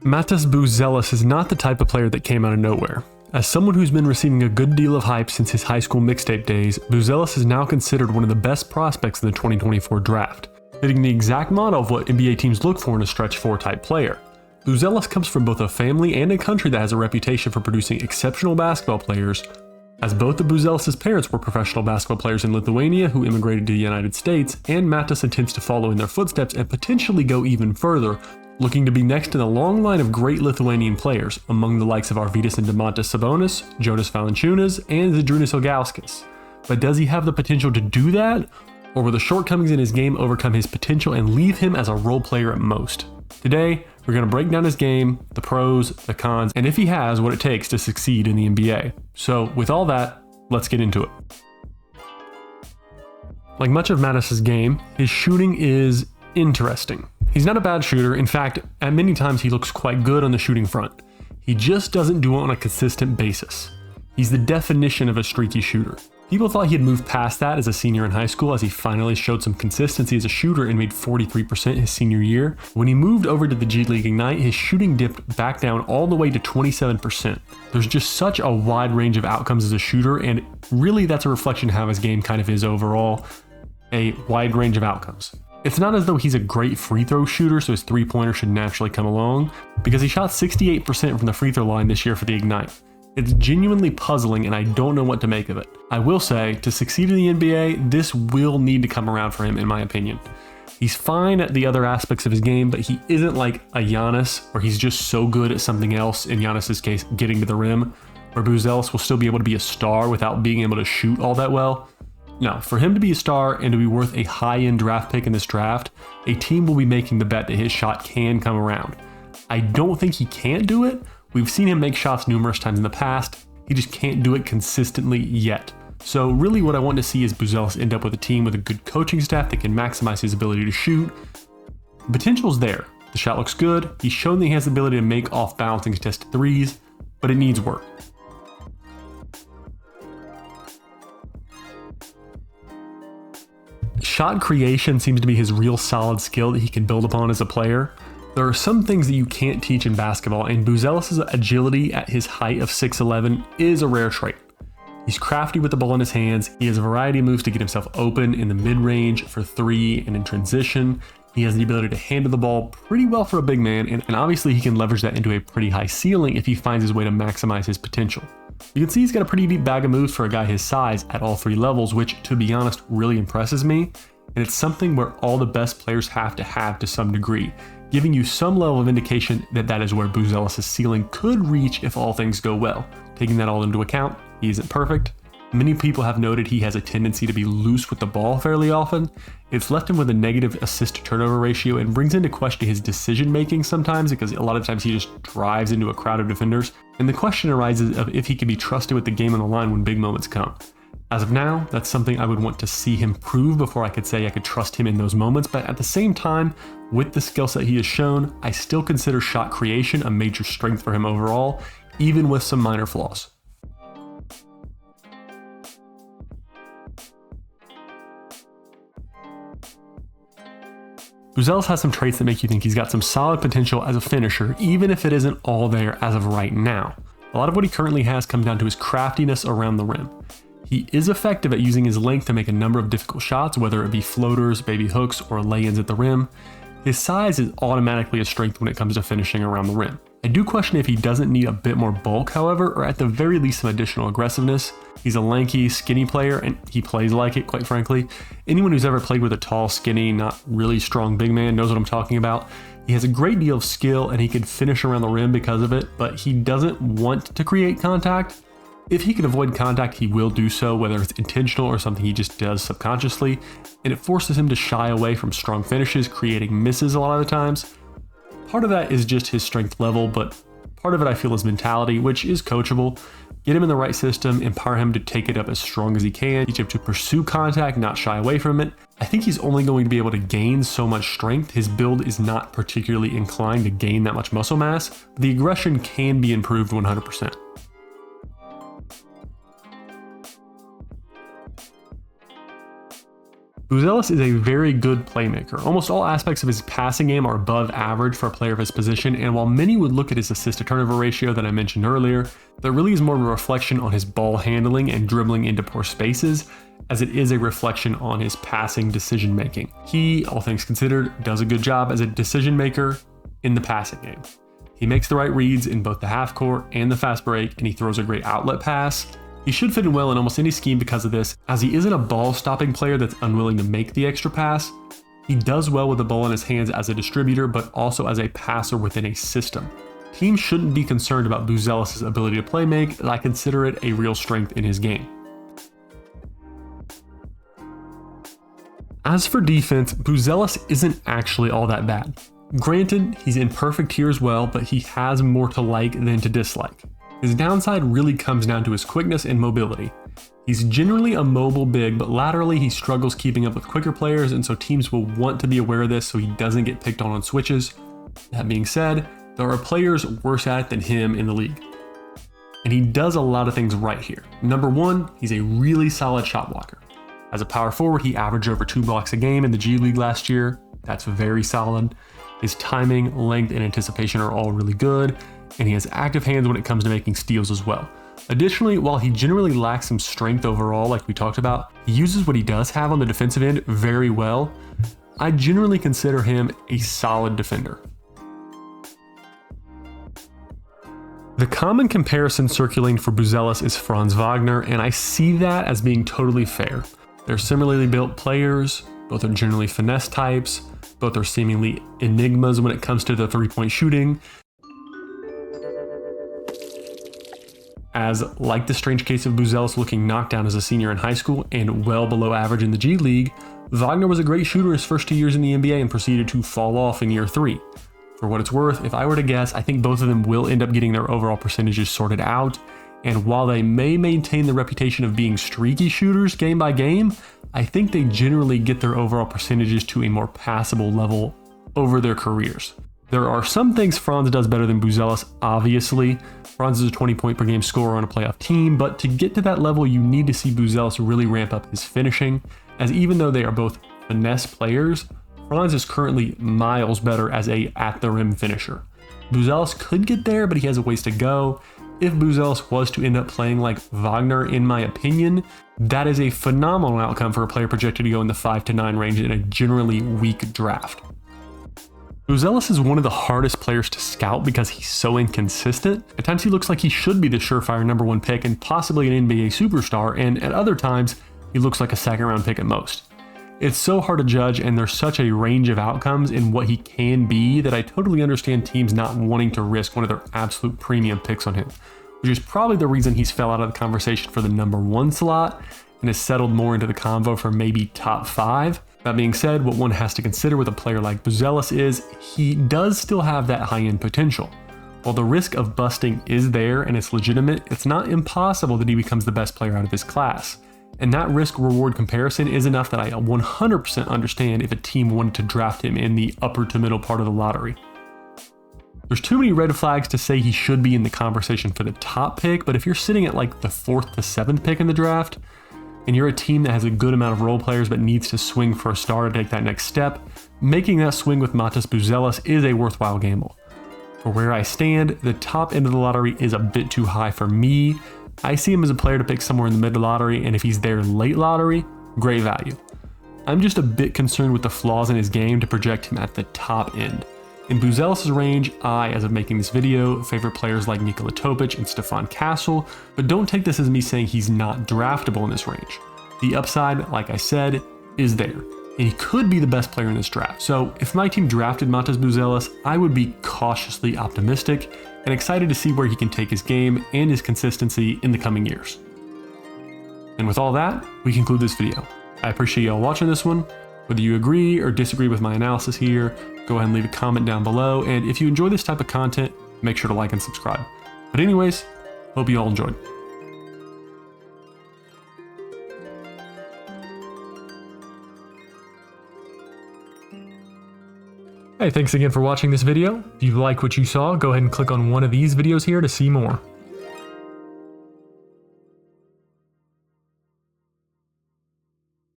Matas Buzelis is not the type of player that came out of nowhere. As someone who's been receiving a good deal of hype since his high school mixtape days, Buzelis is now considered one of the best prospects in the 2024 draft, fitting the exact model of what NBA teams look for in a stretch 4 type player. Buzelis comes from both a family and a country that has a reputation for producing exceptional basketball players, as both of Buzelis' parents were professional basketball players in Lithuania who immigrated to the United States, and Matas intends to follow in their footsteps and potentially go even further, looking to be next in a long line of great Lithuanian players, among the likes of Arvydas and Domantas Sabonis, Jonas Valanciunas, and Zydrunas Ilgauskas. But does he have the potential to do that? Or will the shortcomings in his game overcome his potential and leave him as a role player at most? Today, we're going to break down his game, the pros, the cons, and if he has what it takes to succeed in the NBA. So with all that, let's get into it. Like much of Matas' game, his shooting is interesting. He's not a bad shooter. In fact, at many times he looks quite good on the shooting front. He just doesn't do it on a consistent basis. He's the definition of a streaky shooter. People thought he had moved past that as a senior in high school, as he finally showed some consistency as a shooter and made 43% his senior year. When he moved over to the G League Ignite, his shooting dipped back down all the way to 27%. There's just such a wide range of outcomes as a shooter, and really that's a reflection of how his game kind of is overall, a wide range of outcomes. It's not as though he's a great free throw shooter, so his three-pointer should naturally come along, because he shot 68% from the free throw line this year for the Ignite. It's genuinely puzzling, and I don't know what to make of it. I will say, to succeed in the NBA, this will need to come around for him, in my opinion. He's fine at the other aspects of his game, but he isn't like a Giannis, where he's just so good at something else, in Giannis' case, getting to the rim, where Buzelis will still be able to be a star without being able to shoot all that well. No, for him to be a star and to be worth a high-end draft pick in this draft, a team will be making the bet that his shot can come around. I don't think he can't do it. We've seen him make shots numerous times in the past. He just can't do it consistently yet. So really what I want to see is Buzelis end up with a team with a good coaching staff that can maximize his ability to shoot. The potential's there. The shot looks good. He's shown that he has the ability to make off-balancing contested threes, but it needs work. Shot creation seems to be his real solid skill that he can build upon as a player. There are some things that you can't teach in basketball, and Buzelis' agility at his height of 6'11" is a rare trait. He's crafty with the ball in his hands. He has a variety of moves to get himself open in the mid-range, for three, and in transition. He has the ability to handle the ball pretty well for a big man, and obviously he can leverage that into a pretty high ceiling if he finds his way to maximize his potential. You can see he's got a pretty deep bag of moves for a guy his size at all three levels, which, to be honest, really impresses me. And it's something where all the best players have to some degree, giving you some level of indication that that is where Buzelis' ceiling could reach if all things go well. Taking that all into account, he isn't perfect. Many people have noted he has a tendency to be loose with the ball fairly often. It's left him with a negative assist-to-turnover ratio and brings into question his decision-making sometimes, because a lot of times he just drives into a crowd of defenders. And the question arises of if he can be trusted with the game on the line when big moments come. As of now, that's something I would want to see him prove before I could say I could trust him in those moments, but at the same time, with the skill set he has shown, I still consider shot creation a major strength for him overall, even with some minor flaws. Buzelis has some traits that make you think he's got some solid potential as a finisher, even if it isn't all there as of right now. A lot of what he currently has comes down to his craftiness around the rim. He is effective at using his length to make a number of difficult shots, whether it be floaters, baby hooks, or lay-ins at the rim. His size is automatically a strength when it comes to finishing around the rim. I do question if he doesn't need a bit more bulk, however, or at the very least some additional aggressiveness. He's a lanky, skinny player, and he plays like it, quite frankly. Anyone who's ever played with a tall, skinny, not really strong big man knows what I'm talking about. He has a great deal of skill, and he can finish around the rim because of it, but he doesn't want to create contact. If he can avoid contact, he will do so, whether it's intentional or something he just does subconsciously, and it forces him to shy away from strong finishes, creating misses a lot of the times. Part of that is just his strength level, but part of it I feel is mentality, which is coachable. Get him in the right system, empower him to take it up as strong as he can, teach him to pursue contact, not shy away from it. I think he's only going to be able to gain so much strength. His build is not particularly inclined to gain that much muscle mass. The aggression can be improved 100%. Buzelis is a very good playmaker. Almost all aspects of his passing game are above average for a player of his position, and while many would look at his assist-to-turnover ratio that I mentioned earlier, that really is more of a reflection on his ball handling and dribbling into poor spaces, as it is a reflection on his passing decision making. He, all things considered, does a good job as a decision maker in the passing game. He makes the right reads in both the half court and the fast break, and he throws a great outlet pass. He should fit in well in almost any scheme because of this, as he isn't a ball-stopping player that's unwilling to make the extra pass. He does well with the ball in his hands as a distributor, but also as a passer within a system. Teams shouldn't be concerned about Buzelis' ability to play make, and I consider it a real strength in his game. As for defense, Buzelis isn't actually all that bad. Granted, he's in perfect here as well, but he has more to like than to dislike. His downside really comes down to his quickness and mobility. He's generally a mobile big, but laterally he struggles keeping up with quicker players, and so teams will want to be aware of this so he doesn't get picked on switches. That being said, there are players worse at it than him in the league. And he does a lot of things right here. Number one, he's a really solid shot blocker. As a power forward, he averaged over 2 blocks a game in the G League last year. That's very solid. His timing, length, and anticipation are all really good, and he has active hands when it comes to making steals as well. Additionally, while he generally lacks some strength overall, like we talked about, he uses what he does have on the defensive end very well. I generally consider him a solid defender. The common comparison circulating for Buzelis is Franz Wagner, and I see that as being totally fair. They're similarly built players, both are generally finesse types, both are seemingly enigmas when it comes to the three-point shooting. As, like the strange case of Buzelis looking knocked down as a senior in high school and well below average in the G League, Wagner was a great shooter his first 2 years in the NBA and proceeded to fall off in year 3. For what it's worth, if I were to guess, I think both of them will end up getting their overall percentages sorted out, and while they may maintain the reputation of being streaky shooters game by game, I think they generally get their overall percentages to a more passable level over their careers. There are some things Franz does better than Buzelis, obviously. Franz is a 20-point per game scorer on a playoff team, but to get to that level, you need to see Buzelis really ramp up his finishing, as even though they are both finesse players, Franz is currently miles better as a at-the-rim finisher. Buzelis could get there, but he has a ways to go. If Buzelis was to end up playing like Wagner, in my opinion, that is a phenomenal outcome for a player projected to go in the 5 to 9 range in a generally weak draft. Buzelis is one of the hardest players to scout because he's so inconsistent. At times he looks like he should be the surefire number 1 pick and possibly an NBA superstar, and at other times he looks like a second round pick at most. It's so hard to judge, and there's such a range of outcomes in what he can be that I totally understand teams not wanting to risk one of their absolute premium picks on him, which is probably the reason he's fell out of the conversation for the number 1 slot and has settled more into the convo for maybe top 5. That being said, what one has to consider with a player like Buzelis is he does still have that high-end potential. While the risk of busting is there and it's legitimate, it's not impossible that he becomes the best player out of his class. And that risk-reward comparison is enough that I 100% understand if a team wanted to draft him in the upper to middle part of the lottery. There's too many red flags to say he should be in the conversation for the top pick, but if you're sitting at like the 4th to 7th pick in the draft, and you're a team that has a good amount of role players but needs to swing for a star to take that next step, making that swing with Domantas Buzelis is a worthwhile gamble. For where I stand, the top end of the lottery is a bit too high for me. I see him as a player to pick somewhere in the mid lottery, and if he's there late lottery, great value. I'm just a bit concerned with the flaws in his game to project him at the top end. In Buzelis' range, I, as of making this video, favor players like Nikola Topic and Stefan Castle, but don't take this as me saying he's not draftable in this range. The upside, like I said, is there, and he could be the best player in this draft. So if my team drafted Domantas Buzelis, I would be cautiously optimistic and excited to see where he can take his game and his consistency in the coming years. And with all that, we conclude this video. I appreciate y'all watching this one. Whether you agree or disagree with my analysis here, go ahead and leave a comment down below, and if you enjoy this type of content, make sure to like and subscribe. But anyways, hope you all enjoyed. Hey, thanks again for watching this video. If you like what you saw, go ahead and click on one of these videos here to see more.